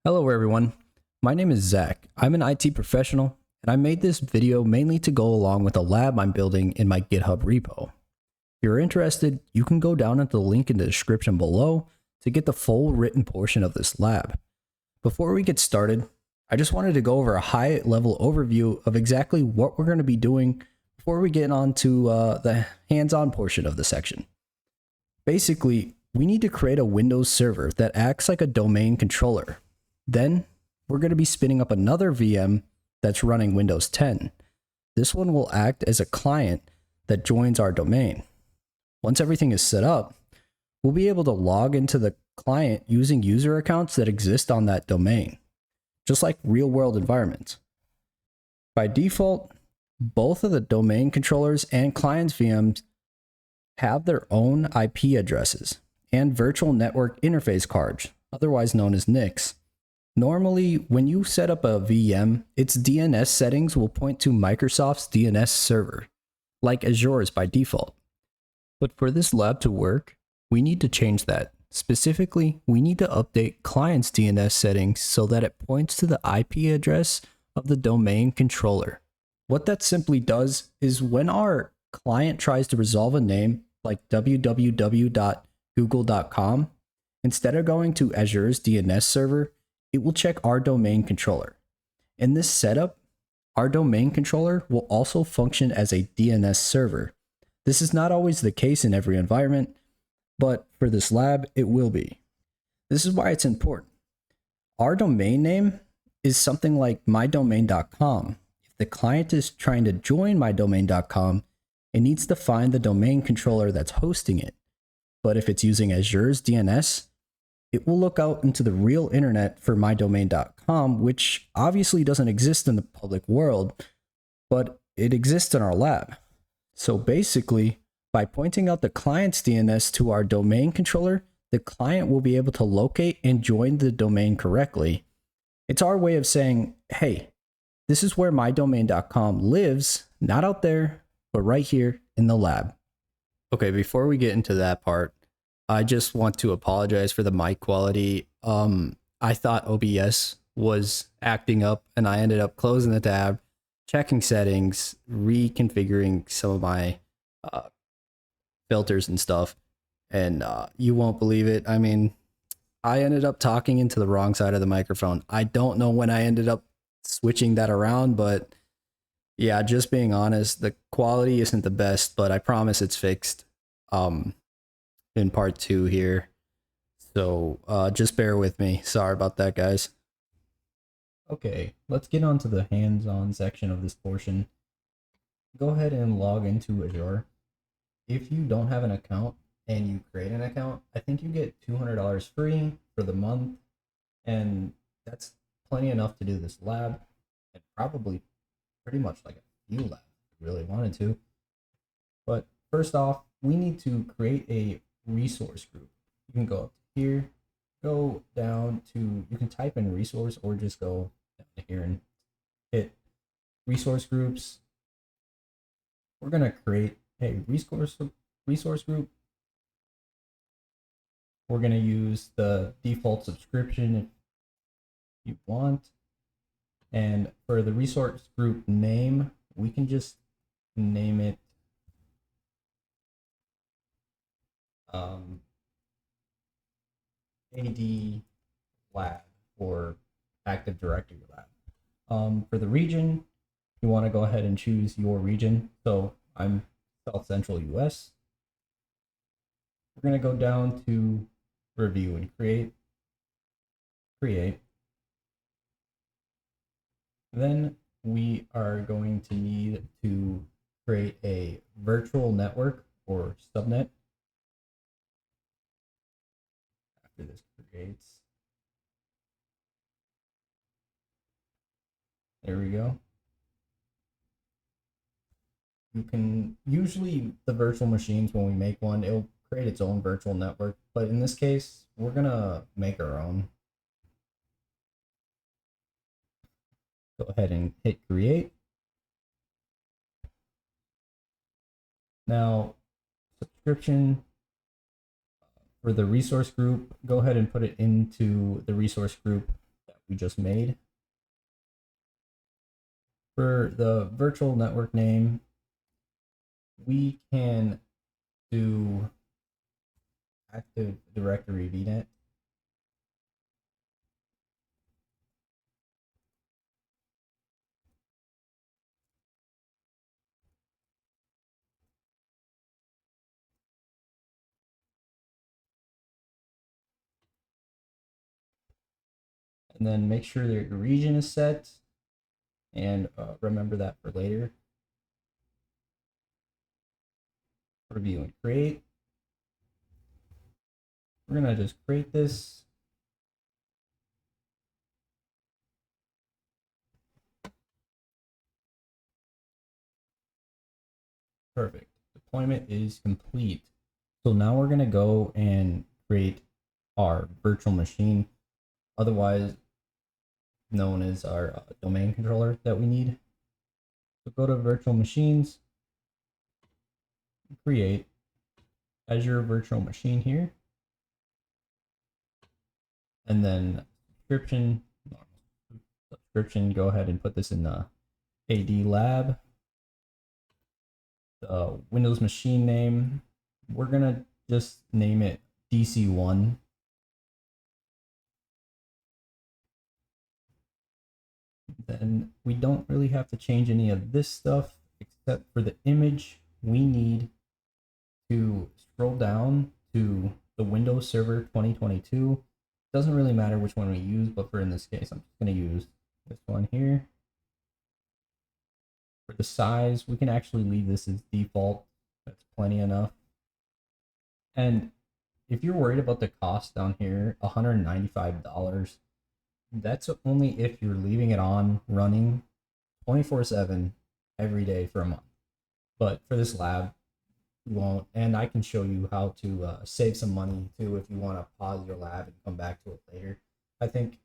Hello everyone, my name is Zach. I'm an IT professional and I made this video mainly to go along with a lab I'm building in my GitHub repo. If you're interested, you can go down at the link in the description below to get the full written portion of this lab. Before we get started, I just wanted to go over a high level overview of exactly what we're going to be doing before we get on to the hands-on portion of the section. Basically, we need to create a Windows server that acts like a domain controller. Then we're going to be spinning up another VM that's running Windows 10. This one will act as a client that joins our domain. Once everything is set up, we'll be able to log into the client using user accounts that exist on that domain, just like real-world environments. By default, both of the domain controllers and clients VMs have their own IP addresses and virtual network interface cards, otherwise known as NICs. Normally, when you set up a VM, its DNS settings will point to Microsoft's DNS server, like Azur's by default. But for this lab to work, we need to change that. Specifically, we need to update client's DNS settings so that it points to the IP address of the domain controller. What that simply does is when our client tries to resolve a name like www.google.com, instead of going to Azure's DNS server, it will check our domain controller. In this setup, our domain controller will also function as a DNS server. This is not always the case in every environment, but for this lab, it will be. This is why it's important. Our domain name is something like mydomain.com. If the client is trying to join mydomain.com, it needs to find the domain controller that's hosting it. But if it's using Azure's DNS, it will look out into the real internet for mydomain.com, which obviously doesn't exist in the public world, but it exists in our lab. So basically, by pointing out the client's DNS to our domain controller, the client will be able to locate and join the domain correctly. It's our way of saying, hey, this is where mydomain.com lives, not out there, but right here in the lab. Okay, before we get into that part, I just want to apologize for the mic quality. I thought OBS was acting up and I ended up closing the tab, checking settings, reconfiguring some of my filters and stuff. And you won't believe it. I mean, I ended up talking into the wrong side of the microphone. I don't know when I ended up switching that around, but yeah, just being honest, the quality isn't the best, but I promise it's fixed. In part 2 here, so just bear with me. Sorry about that, guys. Okay, let's get on to the hands-on section of this portion. Go ahead and log into Azure. If you don't have an account and you create an account, I think you get $200 free for the month, and that's plenty enough to do this lab, and probably pretty much like a few labs if you really wanted to. But first off, we need to create a resource group. You can go up here, go down to, you can type in resource or just go down to here and hit resource groups. We're going to create a resource group. We're going to use the default subscription if you want. And for the resource group name, we can just name it AD lab or Active Directory lab. For the region, you want to go ahead and choose your region. So I'm South Central US. We're going to go down to review and create. Then we are going to need to create a virtual network or subnet. This creates. There we go. You can usually the virtual machines, when we make one, it'll create its own virtual network, but in this case, we're gonna make our own. Go ahead and hit create. Now, subscription for the resource group, go ahead and put it into the resource group that we just made. For the virtual network name, we can do Active Directory VNet. And then make sure that your region is set, and remember that for later. Review and create. We're gonna just create this. Perfect. Deployment is complete. So now we're gonna go and create our virtual machine, otherwise known as our domain controller that we need. So go to virtual machines, create Azure virtual machine here, and then subscription, go ahead and put this in the AD lab. The Windows machine name, we're gonna just name it DC1. Then we don't really have to change any of this stuff except for the image. We need to scroll down to the Windows Server 2022. Doesn't really matter which one we use, but for in this case, I'm just going to use this one here. For the size, we can actually leave this as default. That's plenty enough. And if you're worried about the cost down here, $195, that's only if you're leaving it on running 24/7 every day for a month. But for this lab, you won't. And I can show you how to save some money too if you want to pause your lab and come back to it later. I think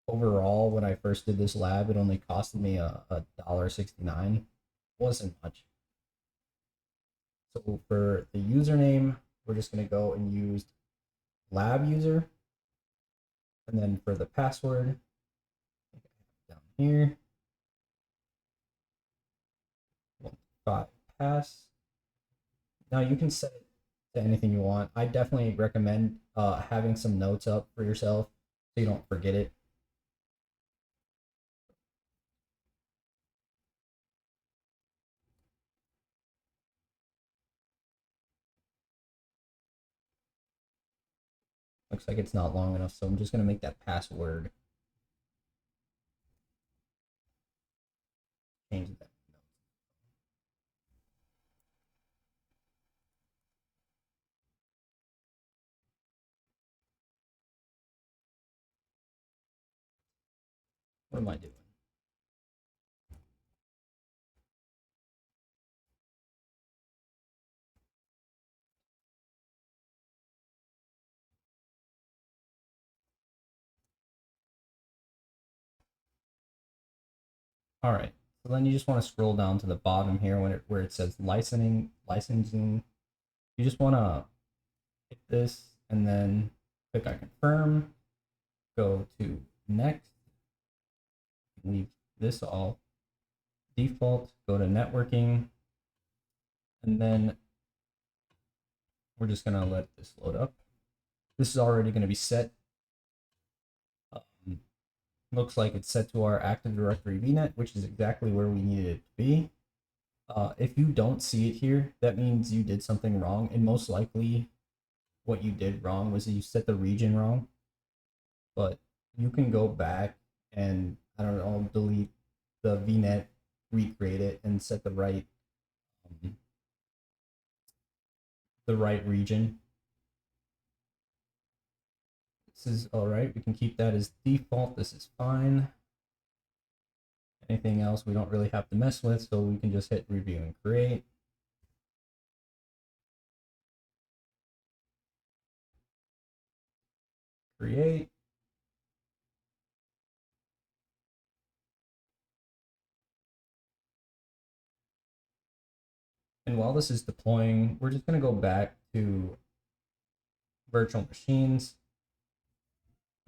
overall, when I first did this lab, it only costed me a $1.69. Wasn't much. So for the username, we're just going to go and use lab user. And then for the password, down here, 1.5 pass. Now you can set it to anything you want. I definitely recommend having some notes up for yourself so you don't forget it. Looks like it's not long enough, so I'm just going to make that password. Change that. What am I doing? All right. So then you just want to scroll down to the bottom here where it says licensing. You just want to hit this and then click on confirm. Go to next. Leave this all default. Go to networking, and then we're just gonna let this load up. This is already going to be set. Looks like it's set to our Active Directory VNet, which is exactly where we needed it to be. If you don't see it here, that means you did something wrong, and most likely what you did wrong was that you set the region wrong. But you can go back and, I don't know, delete the VNet, recreate it, and set the right region. This is all right. We can keep that as default. This is fine. Anything else we don't really have to mess with, so we can just hit review and create. Create. And while this is deploying, we're just going to go back to virtual machines.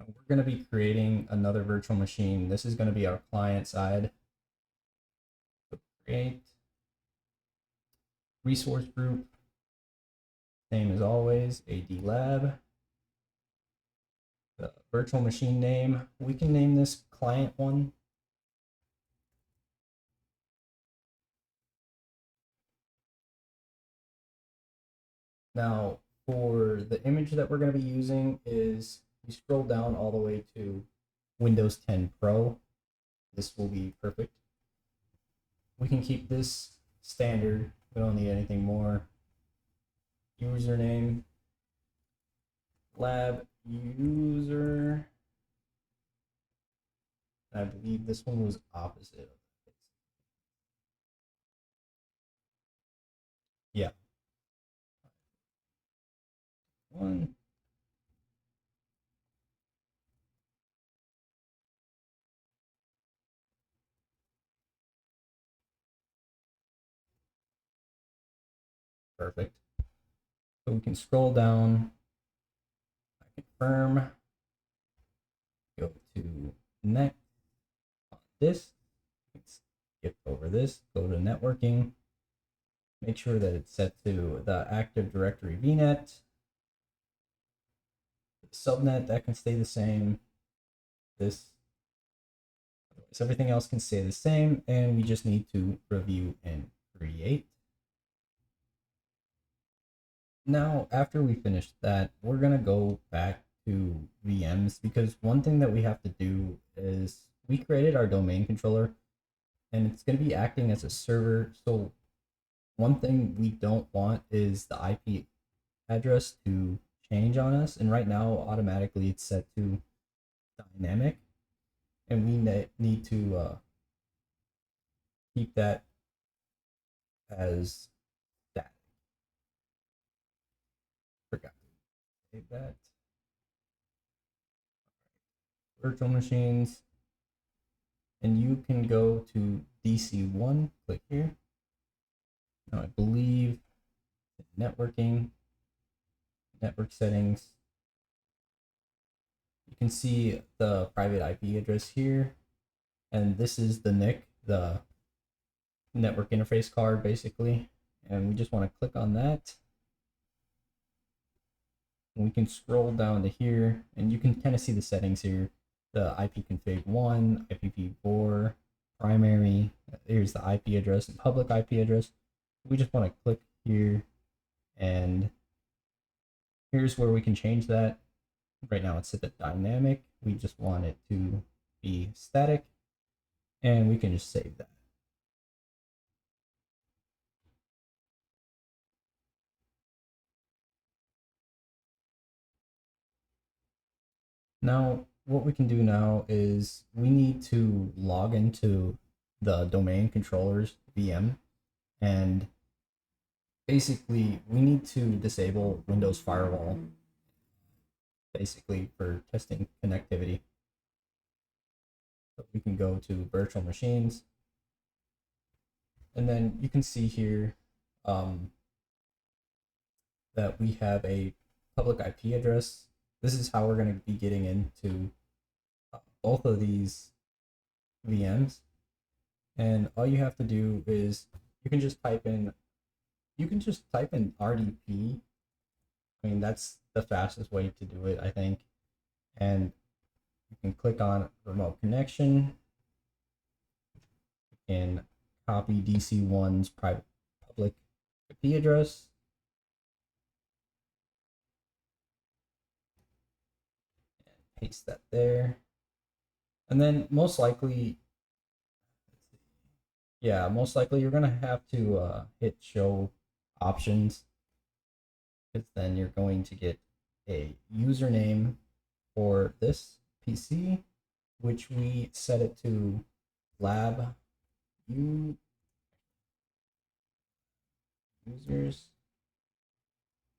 We're going to be creating another virtual machine. This is going to be our client side. So create resource group, same as always, AD lab. The virtual machine name, we can name this client one. Now, for the image that we're going to be using is, you scroll down all the way to Windows 10 Pro. This will be perfect. We can keep this standard. We don't need anything more. Username, lab user. I believe this one was opposite. Yeah. One. Perfect. So we can scroll down, confirm, go to next on this, skip over this, go to networking, make sure that it's set to the Active Directory VNet. Subnet, that can stay the same. This, so everything else can stay the same, and we just need to review and create. Now, after we finish that, we're gonna go back to VMs, because one thing that we have to do is we created our domain controller and it's gonna be acting as a server. So one thing we don't want is the IP address to change on us. And right now, automatically it's set to dynamic, and we need to keep that as static. Forgot to save that. Virtual machines, and you can go to DC1, click here. Now I believe networking, network settings, you can see the private IP address here, and this is the NIC, the network interface card basically, and we just want to click on that. And we can scroll down to here, and you can kind of see the settings here. The IP config 1, IPv4, primary, here's the IP address and public IP address. We just want to click here, and here's where we can change that. Right now it's set to dynamic. We just want it to be static, and we can just save that. Now, what we can do now is we need to log into the domain controllers VM, and basically we need to disable Windows Firewall basically for testing connectivity. So we can go to virtual machines, and then you can see here that we have a public IP address. This is how we're going to be getting into both of these VMs. And all you have to do is you can just type in RDP. I mean, that's the fastest way to do it, I think. And you can click on remote connection. You can copy DC1's private public IP address. And paste that there. And then most likely, yeah, most likely you're gonna have to hit show options, because then you're going to get a username for this PC, which we set it to lab users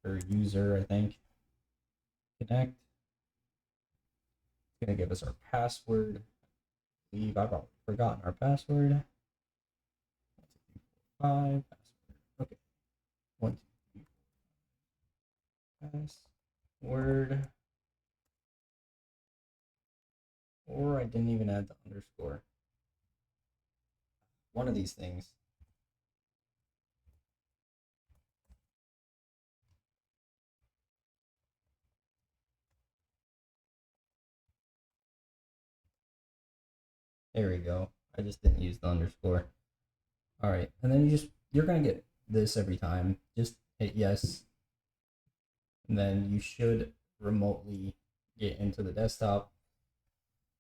or user, I think. Connect. It's gonna give us our password. I believe I've already forgotten our password. 1, 2, 3, 4, 5. Password. Okay. 1, 2, 3, 4, 5. Password. Or I didn't even add the underscore. One of these things. There we go. I just didn't use the underscore. All right, and then you're gonna get this every time. Just hit yes, and then you should remotely get into the desktop.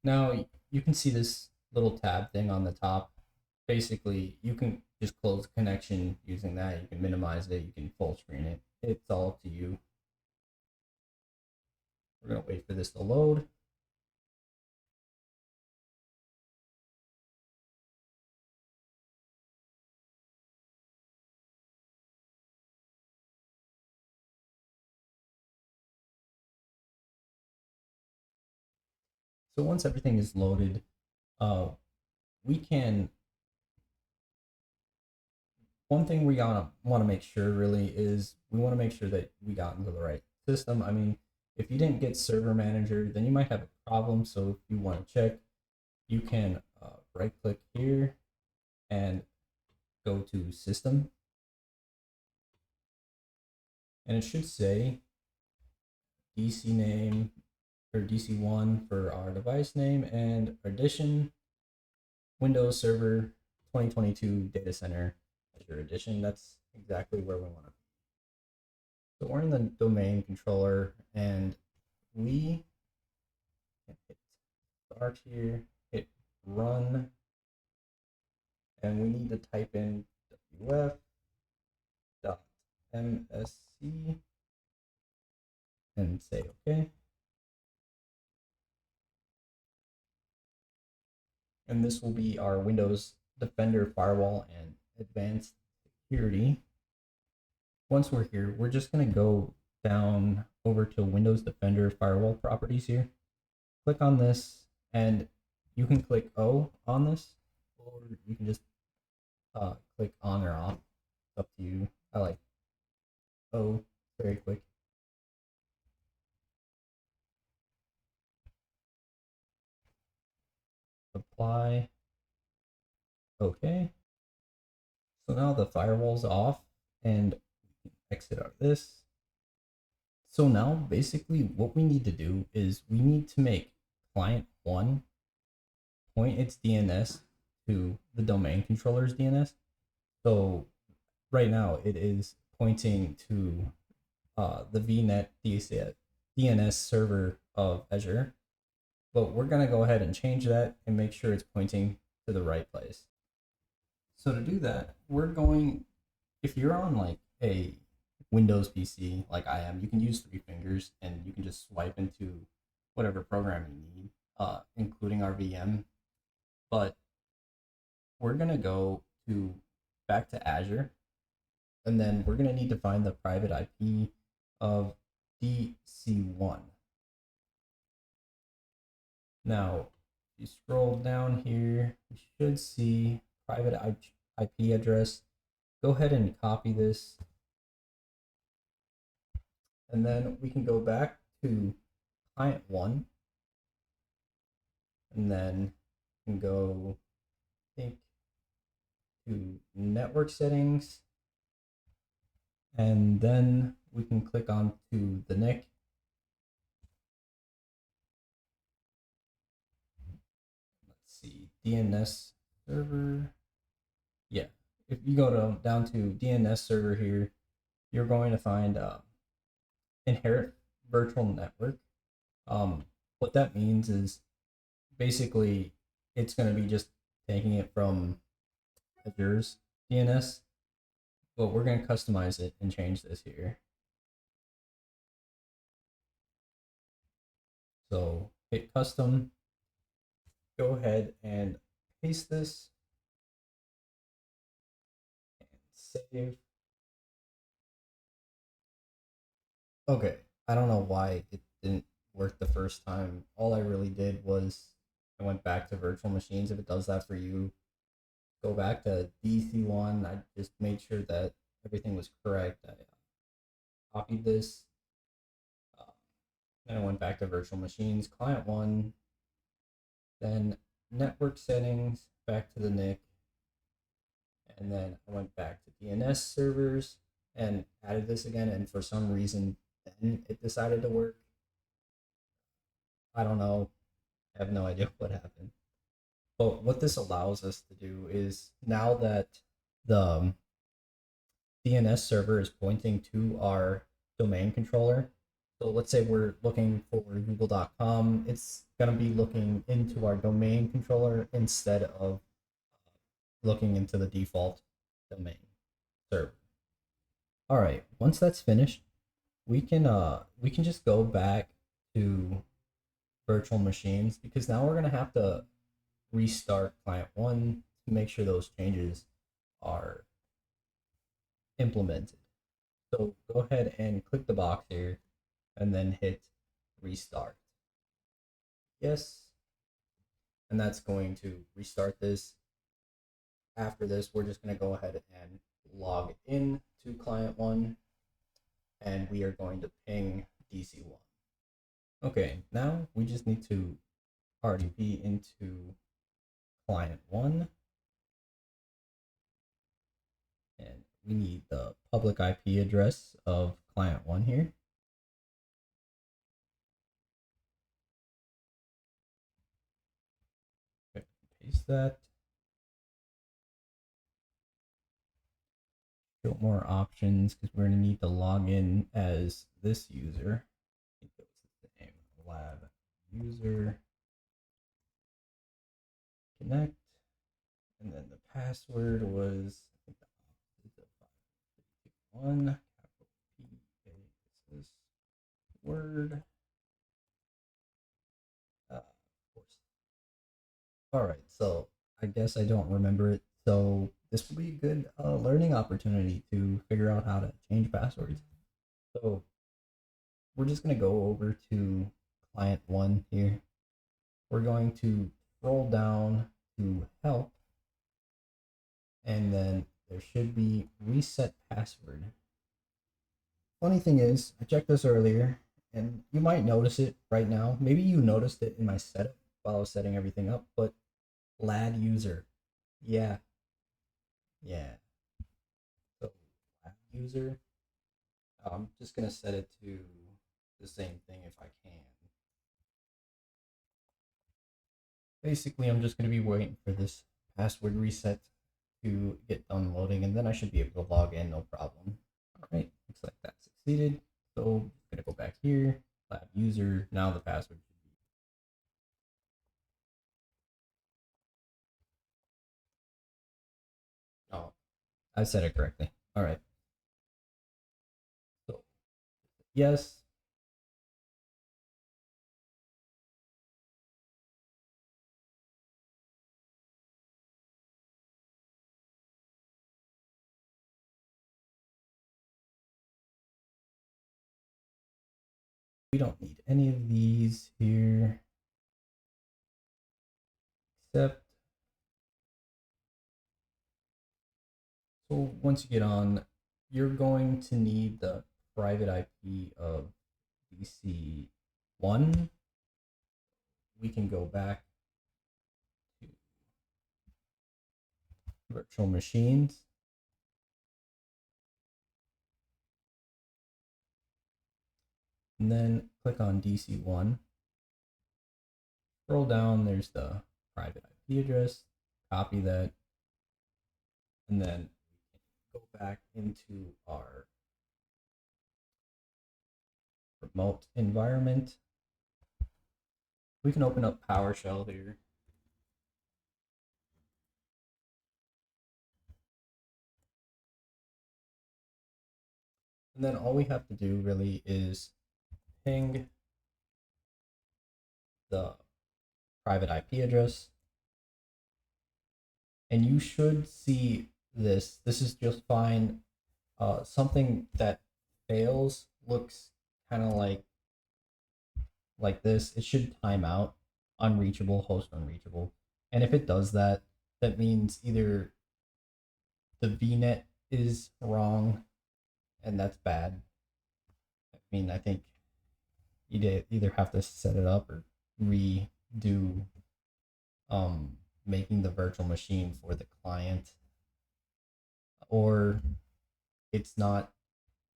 Now you can see this little tab thing on the top. Basically, you can just close the connection using that. You can minimize it. You can full screen it. It's all up to you. We're gonna wait for this to load. So once everything is loaded, uh, we can. One thing we gotta want to make sure really is we want to make sure that we got into the right system. I mean, if you didn't get server manager, then you might have a problem. So if you want to check, you can right click here and go to system, and it should say DC name or DC1 for our device name and edition Windows Server 2022 Data Center Azure Edition. That's exactly where we want to be. So we're in the domain controller, and we hit start here, hit run, and we need to type in wf.msc and say okay. And this will be our Windows Defender Firewall and Advanced Security. Once we're here, we're just going to go down over to Windows Defender Firewall Properties here. Click on this, and you can click O on this, or you can just click on or off. It's up to you. I like O, very quick. Apply. Okay. So now the firewall's off, and exit out of this. So now basically what we need to do is we need to make client 1 point its DNS to the domain controller's DNS. So right now it is pointing to the VNet DNS server of Azure, but we're going to go ahead and change that and make sure it's pointing to the right place. So to do that, we're going, if you're on like a Windows PC like I am, you can use 3 fingers and you can just swipe into whatever program you need, including our VM. But we're gonna go to back to Azure, and then we're gonna need to find the private IP of DC1. Now, if you scroll down here, you should see private IP address. Go ahead and copy this, and then we can go back to client 1, and then we can go, I think, to network settings, and then we can click on to the NIC. Let's see, DNS server. Yeah, if you go down to DNS server here, you're going to find inherit virtual network. What that means is basically it's going to be just taking it from Azure's DNS, but we're going to customize it and change this here. So hit custom, go ahead and paste this and save. Okay, I don't know why it didn't work the first time. All I really did was I went back to virtual machines. If it does that for you, go back to DC1. I just made sure that everything was correct. I copied this. Then I went back to virtual machines, client 1, Then network settings, back to the NIC, and then I went back to DNS servers and added this again, and for some reason then it decided to work. I don't know. I have no idea what happened. But what this allows us to do is now that the DNS server is pointing to our domain controller. So let's say we're looking for google.com, it's going to be looking into our domain controller instead of looking into the default domain server. All right, once that's finished, we can just go back to virtual machines because now we're going to have to restart client 1 to make sure those changes are implemented. So go ahead and click the box here and then hit restart. Yes. And that's going to restart this. After this, we're just going to go ahead and log in to client 1 and we are going to ping DC1. Okay, now we just need to RDP into client 1 and we need the public IP address of client 1 here. Okay, paste that. Show more options because we're going to need to log in as this user. I think that was the name, lab user connect, and then the password was I think the 531 capital P A is word. Of course. All right, so I guess I don't remember it. So this will be a good learning opportunity to figure out how to change passwords. So we're just going to go over to client 1 here. We're going to scroll down to help, and then there should be reset password. Funny thing is, I checked this earlier, and you might notice it right now. Maybe you noticed it in my setup while I was setting everything up, but lad user. Yeah. So lad user. I'm just going to set it to the same thing if I can. Basically, I'm just going to be waiting for this password reset to get done loading, and then I should be able to log in, no problem. All right, looks like that succeeded. So I'm going to go back here, lab user. Now the password should be. Oh, I said it correctly. All right. So yes. We don't need any of these here, except, so once you get on, you're going to need the private IP of DC1. We can go back to virtual machines. And then click on DC1. Scroll down, there's the private IP address, copy that, and then we can go back into our remote environment. We can open up PowerShell here. And then all we have to do really is ping the private IP address. And you should see this. This is just fine. Something that fails looks kind of like this. It should time out, unreachable, host unreachable. And if it does that, that means either the VNet is wrong, and that's bad. I mean, I think you either have to set it up or redo making the virtual machine for the client, or it's not,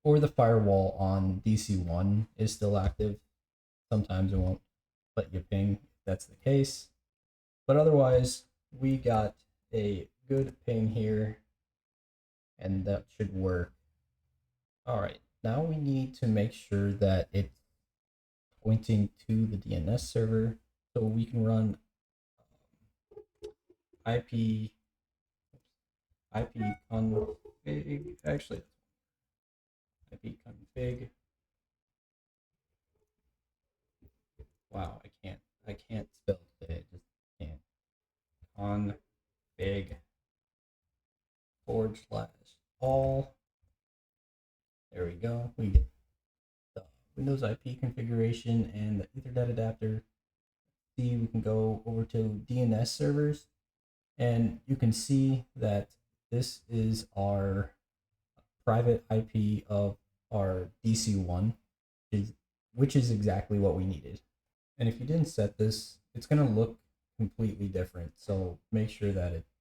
or the firewall on DC1 is still active. Sometimes it won't let you ping if that's the case. But otherwise, we got a good ping here, and that should work. All right, now we need to make sure that it's pointing to the DNS server, so we can run IP config, actually IP config. Wow, I can't spell today, just can't. Config /all. There we go. We get the Windows IP configuration and the Ethernet adapter. See, we can go over to DNS servers, and you can see that this is our private IP of our DC1, which is exactly what we needed. And if you didn't set this, it's going to look completely different. So make sure that it's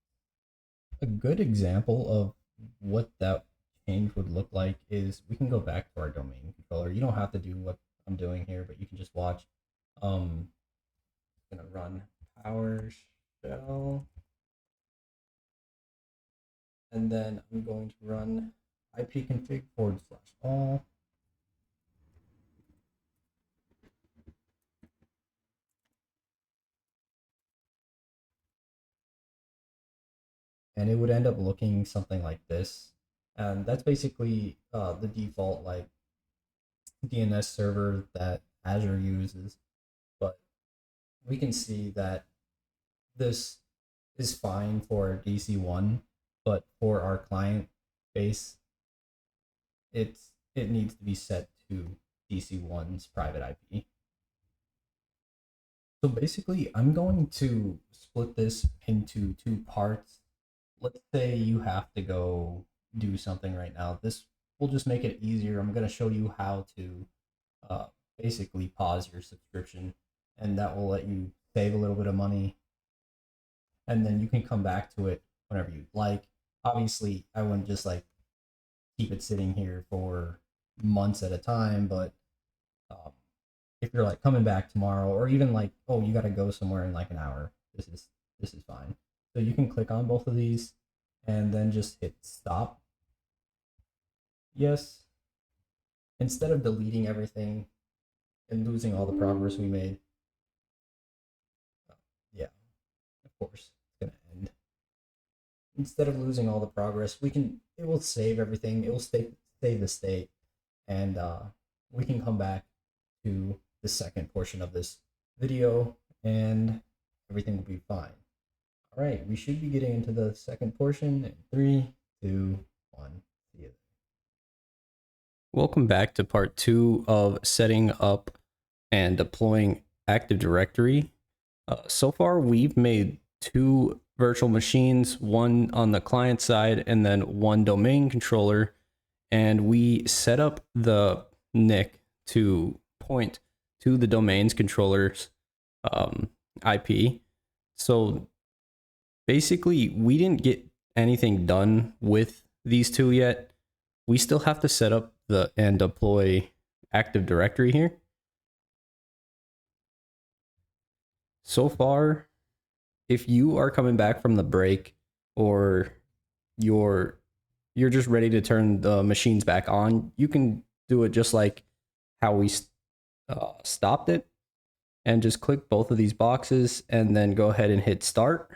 a good example of what that change would look like is we can go back to our domain controller. You don't have to do what I'm doing here, but you can just watch. I'm going to run PowerShell. And then I'm going to run ipconfig /all. And it would end up looking something like this. And that's basically the default like DNS server that Azure uses. But we can see that this is fine for DC1, but for our client base, it needs to be set to DC1's private IP. So basically, I'm going to split this into two parts. Let's say you have to go do something right now. This will just make it easier. I'm going to show you how to uh, basically pause your subscription, and that will let you save a little bit of money, and then you can come back to it whenever you'd like. Obviously, I wouldn't just like keep it sitting here for months at a time, but um, if you're like coming back tomorrow, or even like, oh, you got to go somewhere in like an hour, this is fine. So you can click on both of these and then just hit stop. Yes. Instead of deleting everything and losing all the progress we made. Yeah, of course, it's gonna end. Instead of losing all the progress, it will save everything. It will save the state, and we can come back to the second portion of this video, and everything will be fine. All right, we should be getting into the second portion in 3, 2, 1. See you. Welcome back to part 2 of setting up and deploying Active Directory. So far, we've made 2 virtual machines, one on the client side and then one domain controller, and we set up the NIC to point to the domains controller's IP. So basically, we didn't get anything done with these 2 yet. We still have to set up and deploy Active Directory here. So far, if you are coming back from the break, or you're just ready to turn the machines back on, you can do it just like how we stopped it, and just click both of these boxes and then go ahead and hit start.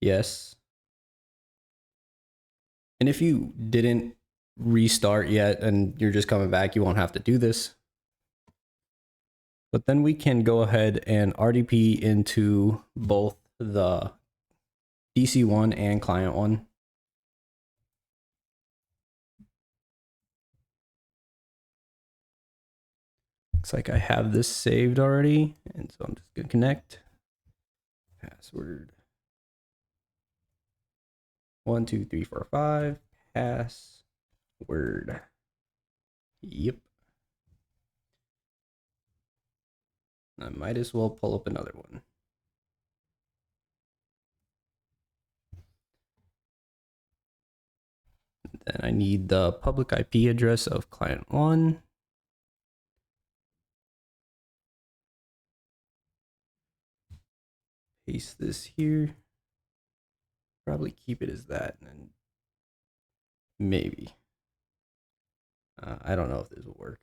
Yes. And if you didn't restart yet and you're just coming back, you won't have to do this. But then we can go ahead and RDP into both the DC1 and client one. Looks like I have this saved already, and so I'm just gonna connect. Password 1 2 3 4 5. Password. Yep. I might as well pull up another one. Then I need the public IP address of client 1. Paste this here. Probably keep it as that, and then maybe. I don't know if this will work.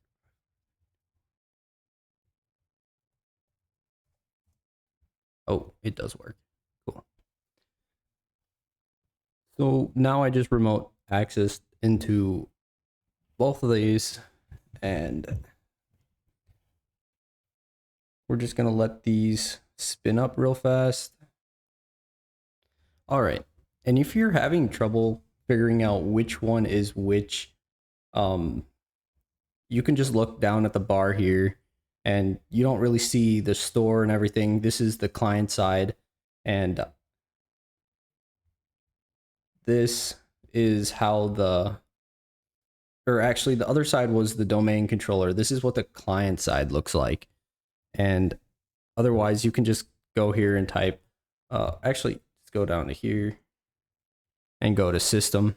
Oh, it does work. Cool. So now I just remote access into both of these, and we're just going to let these spin up real fast. All right. And if you're having trouble figuring out which one is which, you can just look down at the bar here and you don't really see the store and everything. This is the client side, and this is how the other side was the domain controller. This is what the client side looks like. And otherwise you can just go here and type, actually let's go down to here and go to system.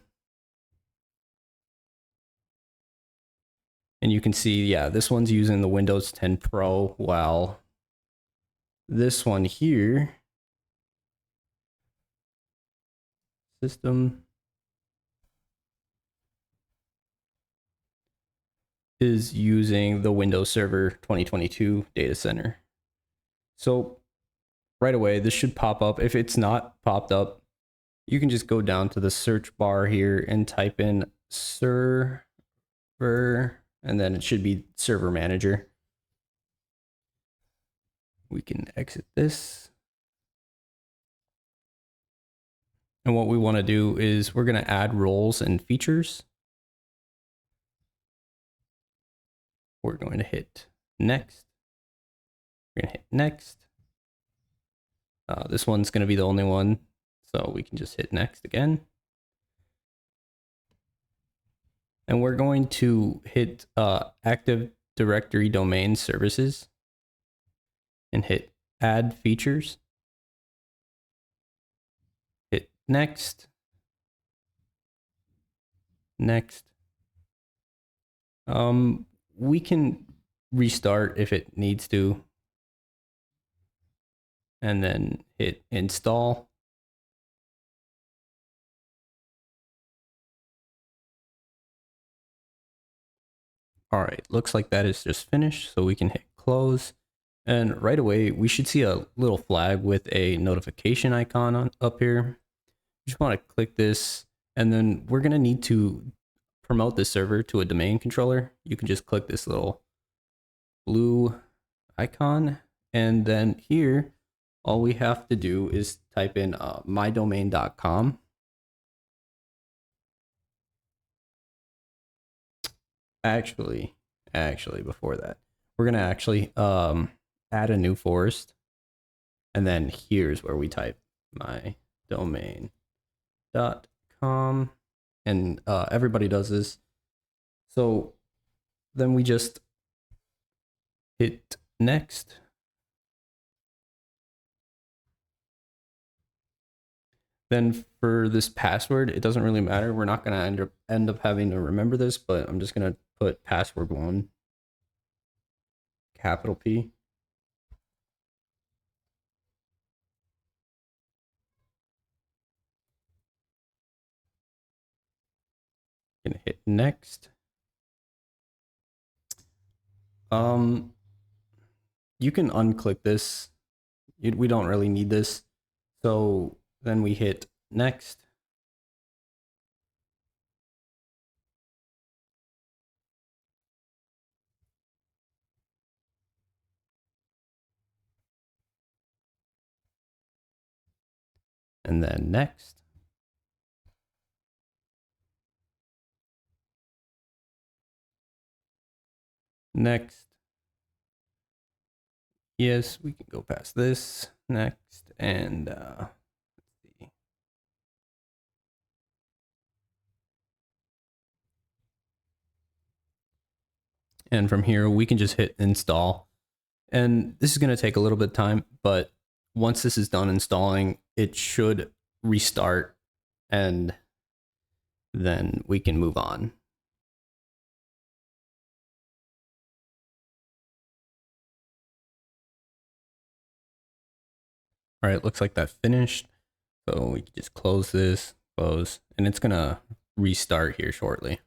And you can see, yeah, this one's using the Windows 10 Pro, while this one here, system, is using the Windows Server 2022 data center. So right away, this should pop up. If it's not popped up, you can just go down to the search bar here and type in server, and then it should be server manager. We can exit this. And what we want to do is we're going to add roles and features. We're going to hit next. We're going to hit next. This one's going to be the only one, so we can just hit next again. And we're going to hit Active Directory Domain Services and hit Add Features. Hit Next. Next. We can restart if it needs to, and then hit Install. All right, looks like that is just finished, so we can hit close. And right away, we should see a little flag with a notification icon up here. You just want to click this, and then we're going to need to promote this server to a domain controller. You can just click this little blue icon, and then here, all we have to do is type in mydomain.com. Actually, before that, we're going to actually add a new forest. And then here's where we type mydomain.com. And everybody does this. So then we just hit next. Then for this password, it doesn't really matter. We're not going to end up having to remember this, but I'm just going to put password 1, capital P. Gonna hit next. You can unclick this. We don't really need this. So then we hit next. And then next. Next. Yes, we can go past this. Next. And let's see. And from here, we can just hit install. And this is going to take a little bit of time, but once this is done installing, it should restart, and then we can move on. All right, looks like that finished. So we can just close this, close, and it's gonna restart here shortly.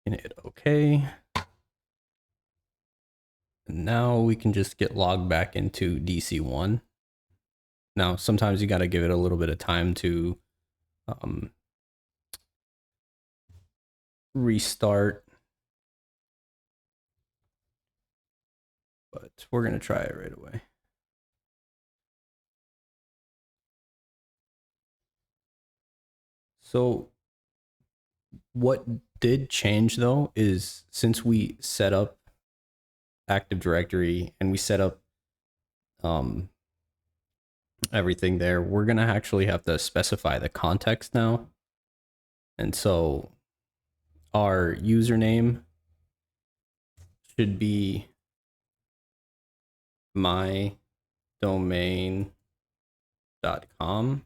And hit OK. And now we can just get logged back into DC1. Now, sometimes you got to give it a little bit of time to restart. But we're going to try it right away. So what did change though is since we set up Active Directory and we set up everything there, we're going to actually have to specify the context now. And so our username should be mydomain.com.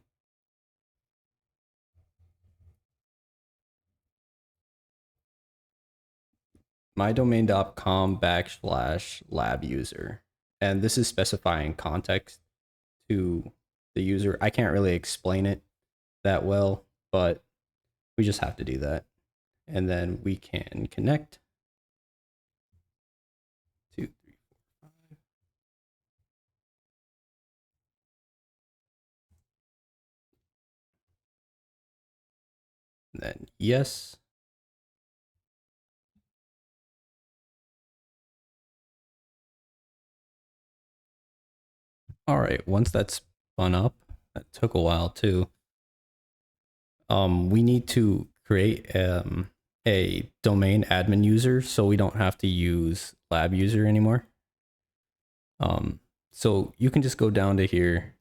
mydomain.com/lab user. And this is specifying context to the user. I can't really explain it that well, but we just have to do that. And then we can connect. 2, 3, 4, 5. And then yes. All right, once that's spun up, that took a while too. We need to create a domain admin user so we don't have to use lab user anymore. So you can just go down to here,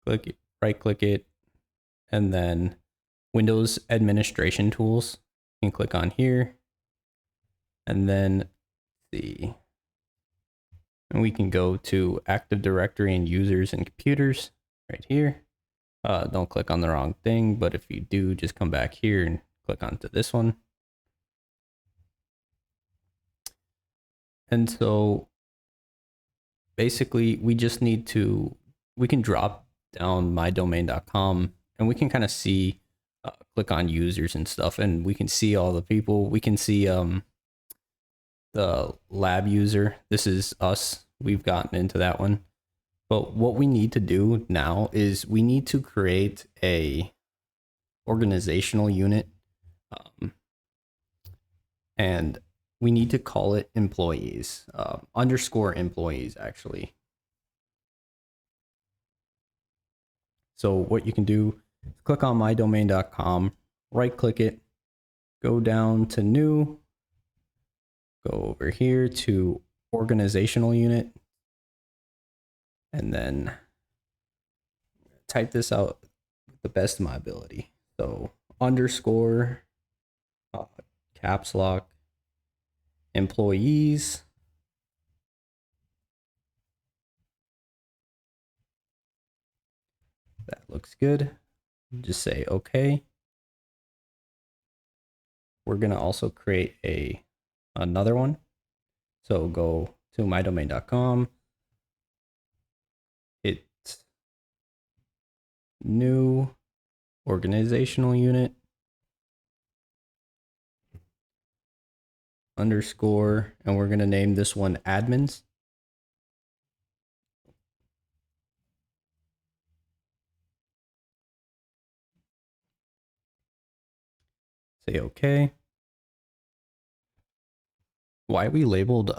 click it, right click it, and then Windows Administration Tools. You can click on here, and then see, and we can go to Active Directory and Users and Computers right here. Don't click on the wrong thing, but if you do, just come back here and click onto this one. And so basically we just need to, we can drop down mydomain.com and we can kind of see, click on users and stuff, and we can see all the people. We can see the lab user. This is us. We've gotten into that one. But what we need to do now is we need to create a organizational unit, and we need to call it employees, underscore employees actually. So what you can do is click on mydomain.com, right click it, go down to new, go over here to organizational unit, and then type this out with the best of my ability. So underscore, caps lock, employees. That looks good. Just say okay. We're going to also create another one. So go to mydomain.com. It's new organizational unit underscore, and we're going to name this one admins. Say okay. Why we labeled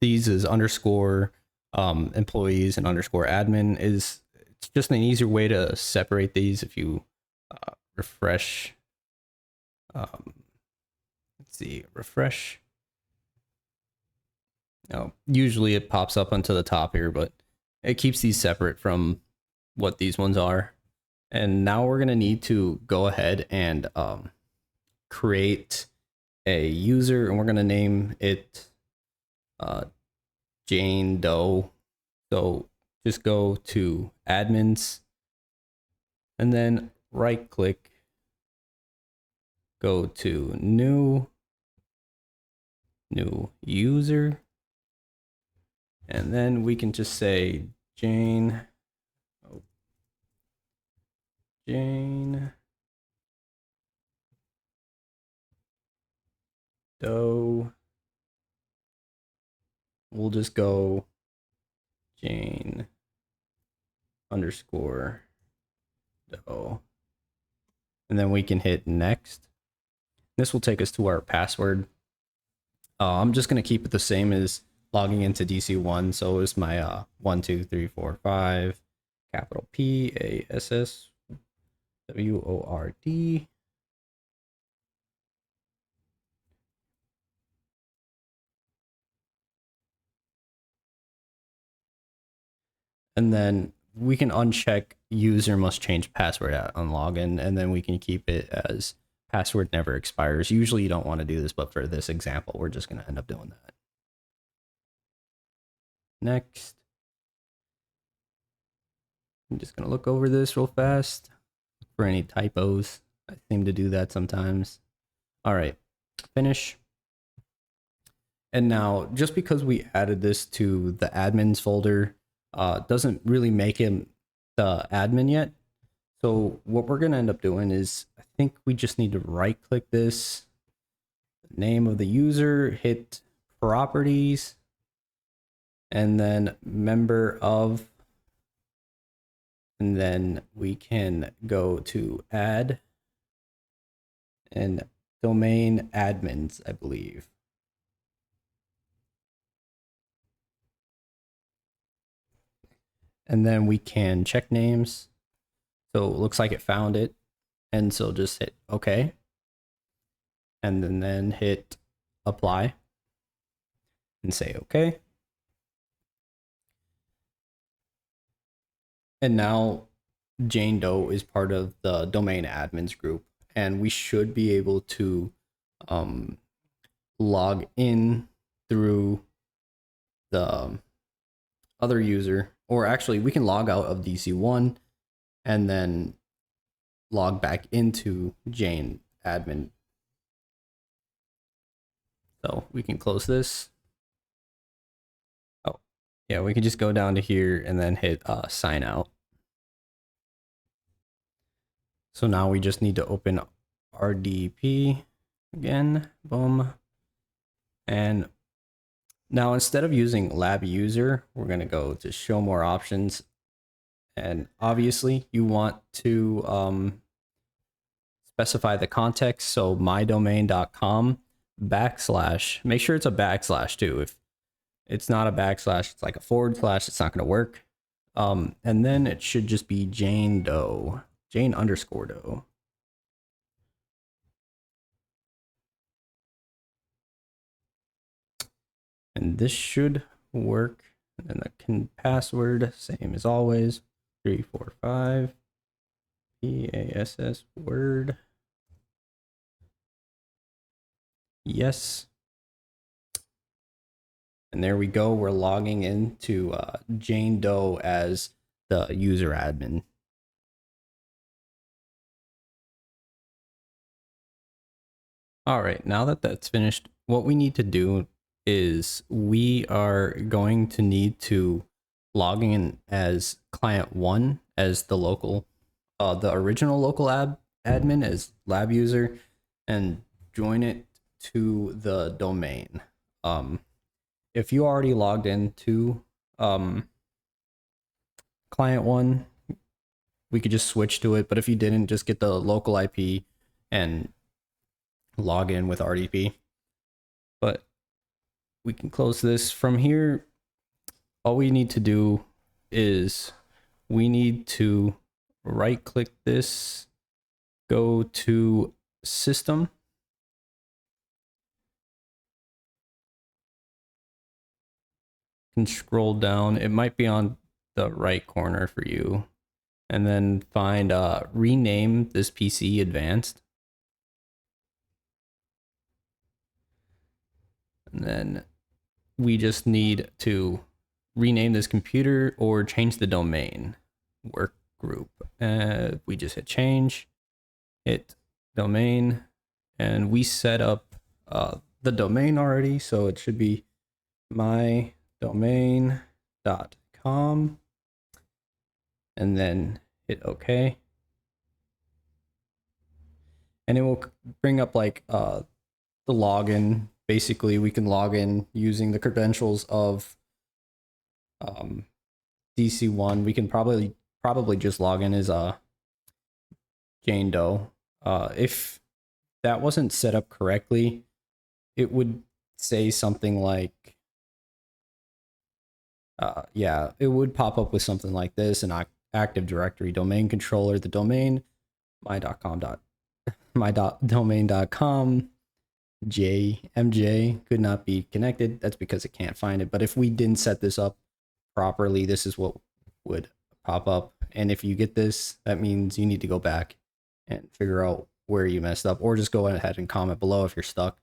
these as underscore employees and underscore admin is it's just an easier way to separate these. If you refresh, let's see, refresh. No, usually it pops up onto the top here, but it keeps these separate from what these ones are. And now we're going to need to go ahead and create a user, and we're going to name it Jane Doe. So just go to admins and then right click, go to new user, and then we can just say Jane Doe. We'll just go Jane _ Doe. And then we can hit next. This will take us to our password. I'm just going to keep it the same as logging into DC1. So it's my 1, 2, 3, 4, 5, capital PASSWORD. And then we can uncheck user must change password on login, and then we can keep it as password never expires. Usually you don't want to do this, but for this example, we're just going to end up doing that. Next. I'm just going to look over this real fast for any typos. I seem to do that sometimes. All right, finish. And now, just because we added this to the admins folder, doesn't really make him the admin yet. So what we're going to end up doing is, I think we just need to right click this, name of the user, hit properties, and then member of, and then we can go to add and domain admins, I believe. And then we can check names. So it looks like it found it. And so just hit OK. And then hit apply and say OK. And now Jane Doe is part of the domain admins group, and we should be able to log in through the other user, or actually we can log out of DC1 and then log back into Jane admin. So we can close this. Oh, yeah, we can just go down to here and then hit sign out. So now we just need to open RDP again, boom. And now instead of using lab user, we're going to go to show more options. And obviously you want to specify the context. So mydomain.com /, make sure it's a backslash too. If it's not a backslash, it's like a /, it's not going to work. And then it should just be Jane Doe, Jane _ Doe. And this should work. And the password, same as always, 345 PASSWORD. Yes. And there we go. We're logging into Jane Doe as the user admin. All right, now that that's finished, what we need to do is we are going to need to log in as client 1 as the local, the original local admin as lab user, and join it to the domain. If you already logged into client 1, we could just switch to it, but if you didn't, just get the local IP and log in with RDP. But we can close this. From here, all we need to do is we need to right click this, go to system, can scroll down. It might be on the right corner for you, and then find rename this PC advanced, and then we just need to rename this computer or change the domain. Work group. We just hit change, hit domain, and we set up the domain already, so it should be mydomain.com, and then hit OK. And it will bring up like the login. Basically, we can log in using the credentials of DC1. We can probably just log in as Jane Doe. If that wasn't set up correctly, it would say something like, yeah, it would pop up with something like this: an Active Directory domain controller, the domain my.domain.com JMJ could not be connected. That's because it can't find it. But if we didn't set this up properly, this is what would pop up. And if you get this, that means you need to go back and figure out where you messed up, or just go ahead and comment below if you're stuck.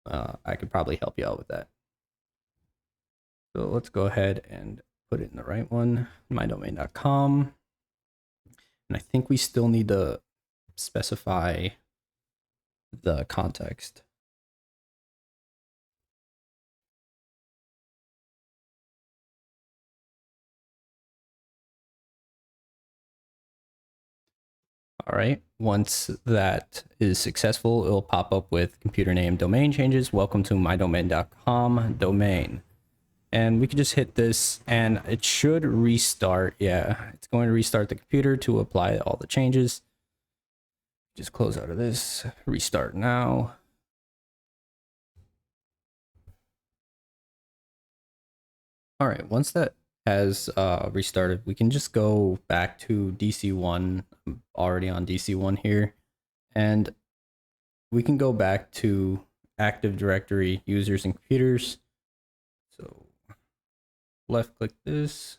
I could probably help you out with that. So let's go ahead and put it in the right one, mydomain.com. And I think we still need to specify the context. All right, once that is successful, it'll pop up with computer name domain changes. Welcome to mydomain.com domain. And we can just hit this and it should restart. Yeah, it's going to restart the computer to apply all the changes. Just close out of this, restart now. All right, once that has restarted, we can just go back to DC1. I'm already on DC1 here. And we can go back to Active Directory users and computers. So left click this,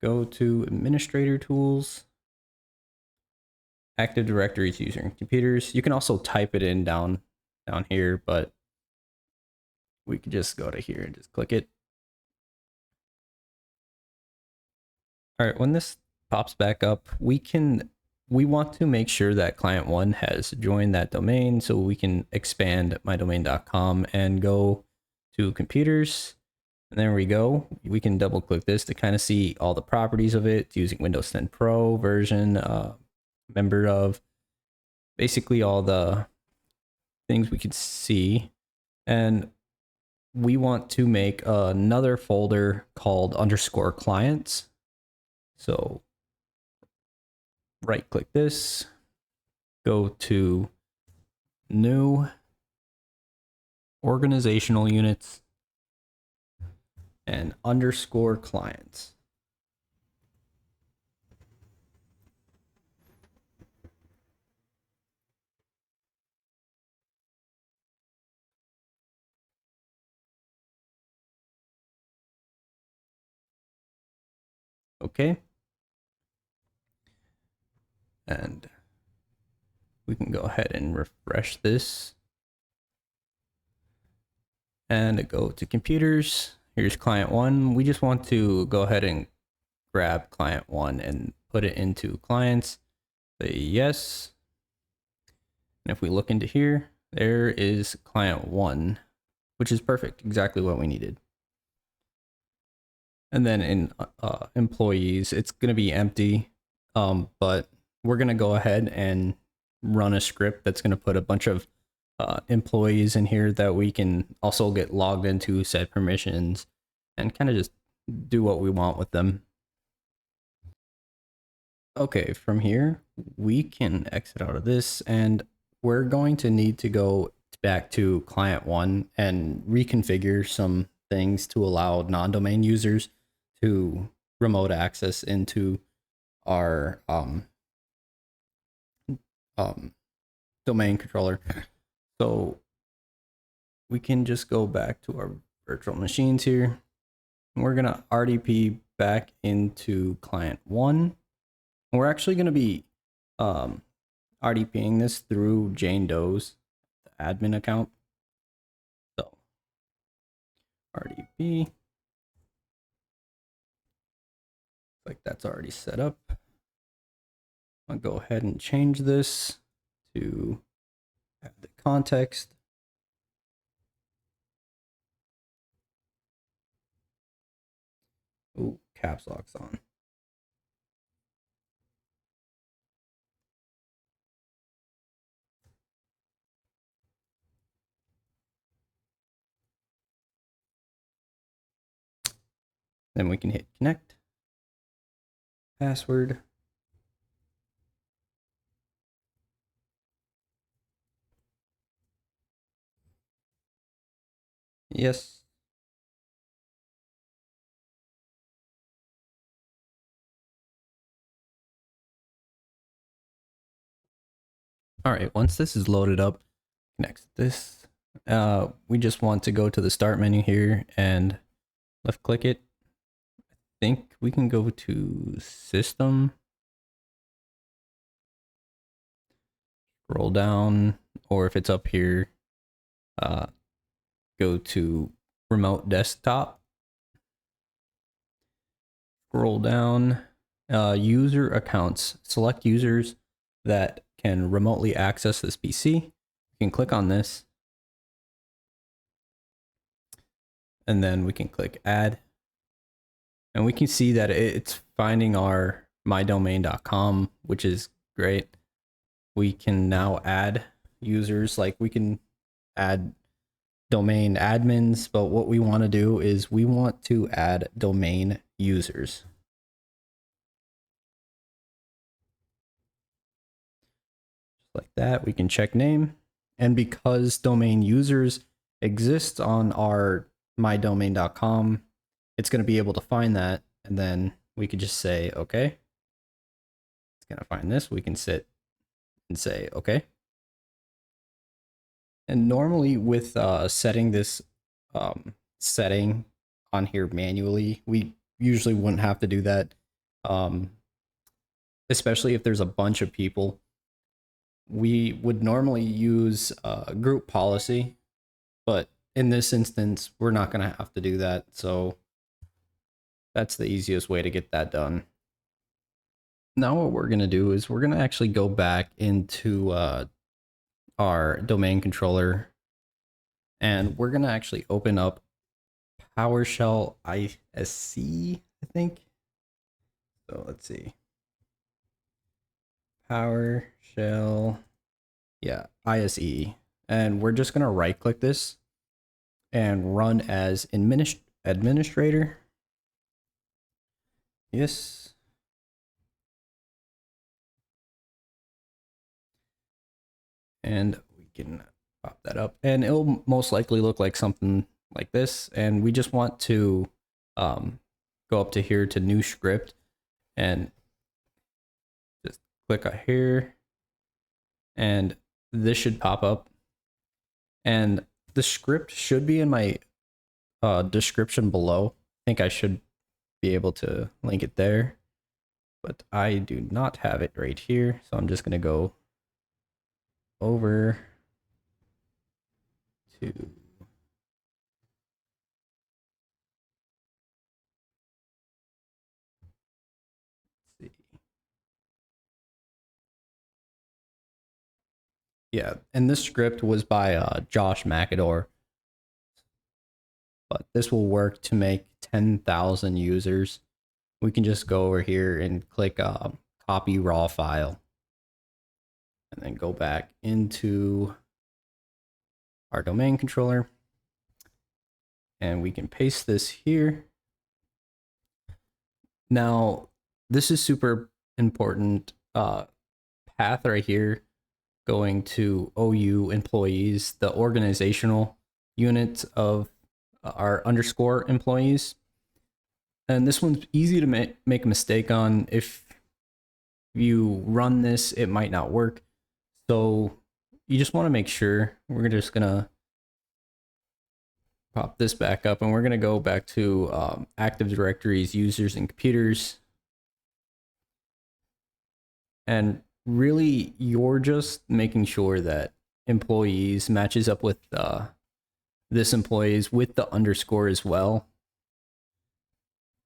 go to Administrator Tools, Active Directories user and computers. You can also type it in down here, but we could just go to here and just click it. All right, when this pops back up, we want to make sure that client 1 has joined that domain, so we can expand mydomain.com and go to computers. And there we go. We can double click this to kind of see all the properties of it. It's using Windows 10 Pro version, member of, basically all the things we could see. And we want to make another folder called _clients. So right click this, go to new, organizational units, and _clients. Okay. And we can go ahead and refresh this and go to computers. Here's client 1. We just want to go ahead and grab client 1 and put it into clients. Say yes. And if we look into here, there is client 1, which is perfect, exactly what we needed. And then in employees, it's going to be empty, but we're going to go ahead and run a script that's going to put a bunch of employees in here that we can also get logged into, set permissions, and kind of just do what we want with them. Okay, from here, we can exit out of this, and we're going to need to go back to client 1 and reconfigure some things to allow non-domain users to remote access into our domain controller. So we can just go back to our virtual machines here. And we're gonna RDP back into client 1. And we're actually gonna be RDPing this through Jane Doe's admin account. So RDB. Like that's already set up. I'll go ahead and change this to add the context. Ooh, caps lock's on. Then we can hit connect. Password. Yes. All right, once this is loaded up, connect this. We just want to go to the start menu here and left click it. I think we can go to system, scroll down, or if it's up here, go to remote desktop, scroll down, user accounts, select users that can remotely access this PC. You can click on this, and then we can click add, and we can see that it's finding our mydomain.com, which is great. We can now add users, like we can add domain admins, but what we want to do is we want to add domain users. Just like that, we can check name. And because domain users exist on our mydomain.com, it's going to be able to find that. And then we could just say, okay, it's going to find this. We can sit and say, okay. And normally with setting this setting on here manually, we usually wouldn't have to do that. Especially if there's a bunch of people. We would normally use a group policy, but in this instance, we're not going to have to do that. So that's the easiest way to get that done. Now what we're going to do is we're going to actually go back into our domain controller, and we're going to actually open up PowerShell ISC, I think. So let's see. PowerShell, yeah, ISE. And we're just going to right click this and run as administrator. Yes. And we can pop that up, and it'll most likely look like something like this. And we just want to go up to here to new script and just click here, and this should pop up. And the script should be in my description below. I think I should be able to link it there, but I do not have it right here. So I'm just going to go over to see. Yeah, and this script was by Josh McAdor, but this will work to make 10,000 users. We can just go over here and click copy raw file, and then go back into our domain controller, and we can paste this here. Now, this is super important path right here, going to OU employees, the organizational unit of our underscore employees. And this one's easy to make a mistake on. If you run this, it might not work. So you just want to make sure. We're just going to pop this back up, and we're going to go back to Active Directories, users, and computers. And really, you're just making sure that employees matches up with this employees with the underscore as well,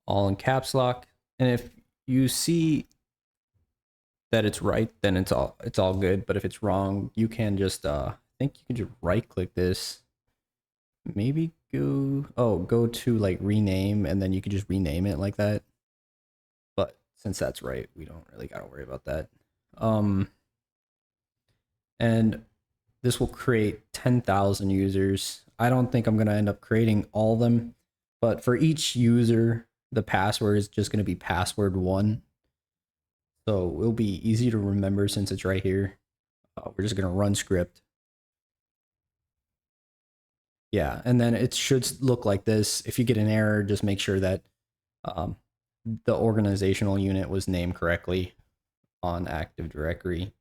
all in caps lock. And if you see that it's right, then it's all good. But if it's wrong, you can just I think you can just right click this, maybe go to like rename, and then you can just rename it like that. But since that's right, we don't really gotta worry about that. And this will create 10,000 users. I don't think I'm gonna end up creating all of them, but for each user, the password is just gonna be password1. So it'll be easy to remember since it's right here. We're just gonna run script. Yeah, and then it should look like this. If you get an error, just make sure that the organizational unit was named correctly on Active Directory.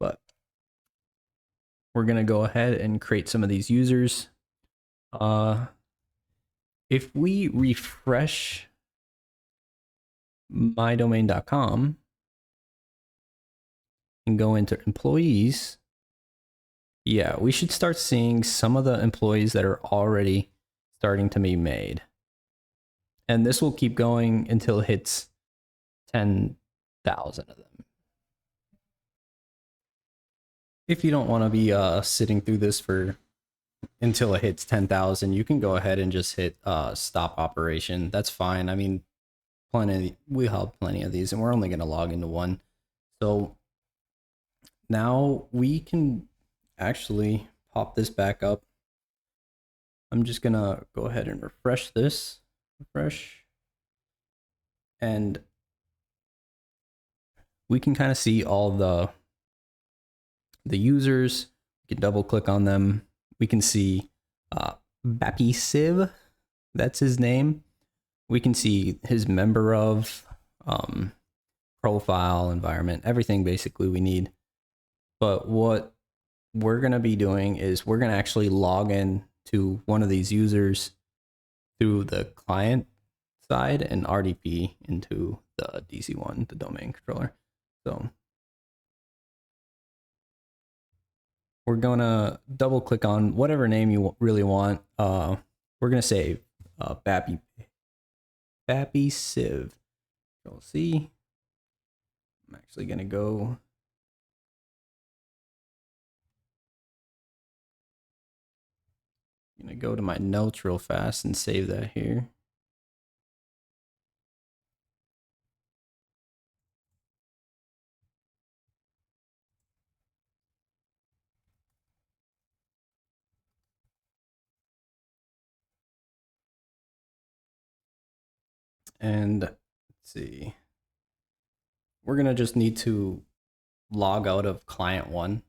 But we're gonna go ahead and create some of these users. If we refresh mydomain.com and go into employees, yeah, we should start seeing some of the employees that are already starting to be made. And this will keep going until it hits 10,000 of them. If you don't want to be sitting through this for until it hits 10,000, you can go ahead and just hit stop operation. That's fine. I mean, we have plenty of these, and we're only going to log into one. So now we can actually pop this back up. I'm just going to go ahead and refresh this. And we can kind of see all the users. We can double click on them. We can see Bappy Civ, that's his name. We can see his member of, profile, environment, everything basically we need. But what we're going to be doing is we're going to actually log in to one of these users through the client side and RDP into the DC1, the domain controller. So we're going to double click on whatever name you really want. We're going to say Bappy Civ. Control C. I'm actually going to go to my notes real fast and save that here. And let's see, we're going to just need to log out of client 1.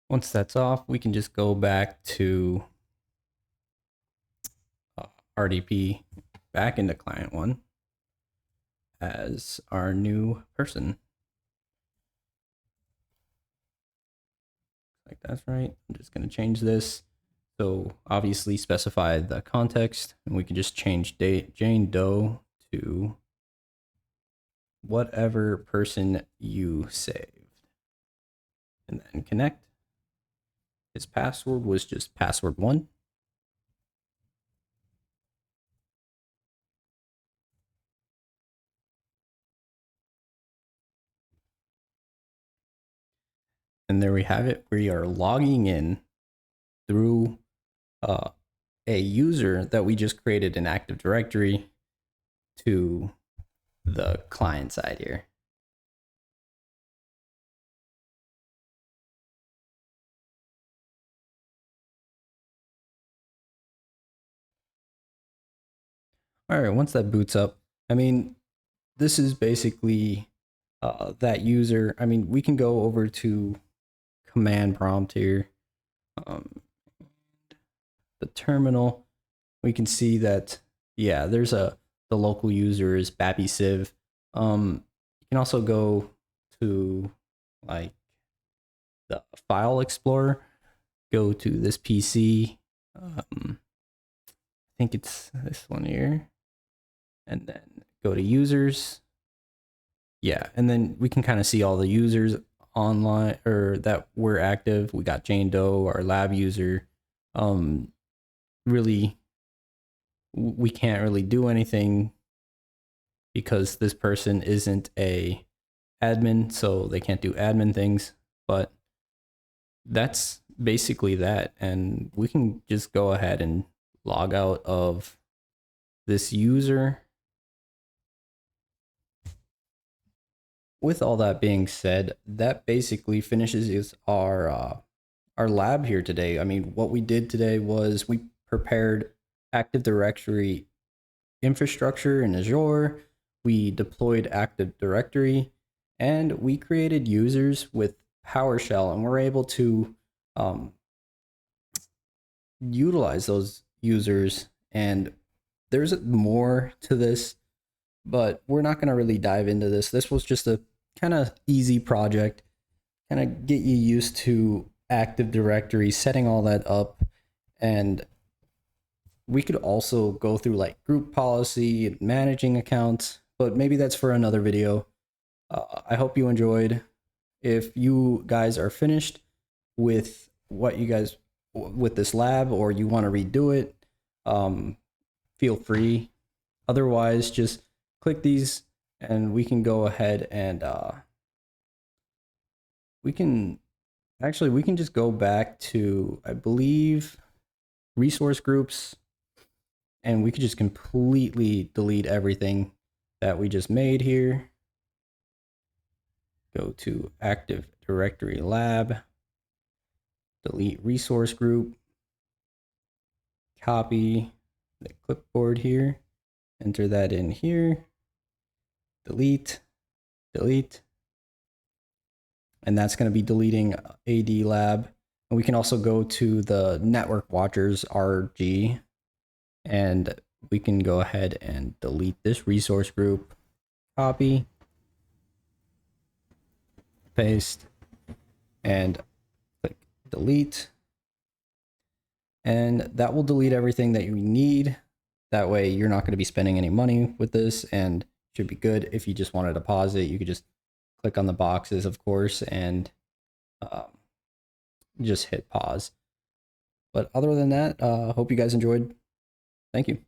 Once that's off, we can just go back to RDP back into client 1 as our new person. Like that's right. I'm just going to change this. So obviously specify the context, and we can just change Jane Doe to whatever person you saved. And then connect. His password was just password1. And there we have it. We are logging in through a user that we just created in Active Directory to the client side here. All right, once that boots up, I mean, this is basically that user. I mean, we can go over to command prompt here. The terminal, we can see that, yeah, there's the local user is Bappy Civ. You can also go to like the file explorer, go to this PC. I think it's this one here, and then go to users. Yeah, and then we can kind of see all the users online or that were active. We got Jane Doe, our lab user. Really, we can't really do anything because this person isn't a admin, so they can't do admin things. But that's basically that, and we can just go ahead and log out of this user. With all that being said, that basically finishes our lab here today. I mean, what we did today was we prepared Active Directory infrastructure in Azure, we deployed Active Directory, and we created users with PowerShell, and we're able to utilize those users. And there's more to this, but we're not going to really dive into this. This was just a kind of easy project, kind of get you used to Active Directory, setting all that up. And we could also go through like group policy and managing accounts, but maybe that's for another video. I hope you enjoyed. If you guys are finished with what you guys with this lab, or you want to redo it, feel free. Otherwise, just click these and we can go ahead and we can just go back to, I believe, resource groups, and we could just completely delete everything that we just made here. Go to Active Directory Lab, delete resource group, copy the clipboard here, enter that in here, delete, delete, and that's going to be deleting AD Lab. And we can also go to the Network Watchers RG, and we can go ahead and delete this resource group, copy, paste, and click delete. And that will delete everything that you need. That way you're not going to be spending any money with this, and should be good. If you just wanted to pause it, you could just click on the boxes, of course, and just hit pause. But other than that, hope you guys enjoyed. Thank you.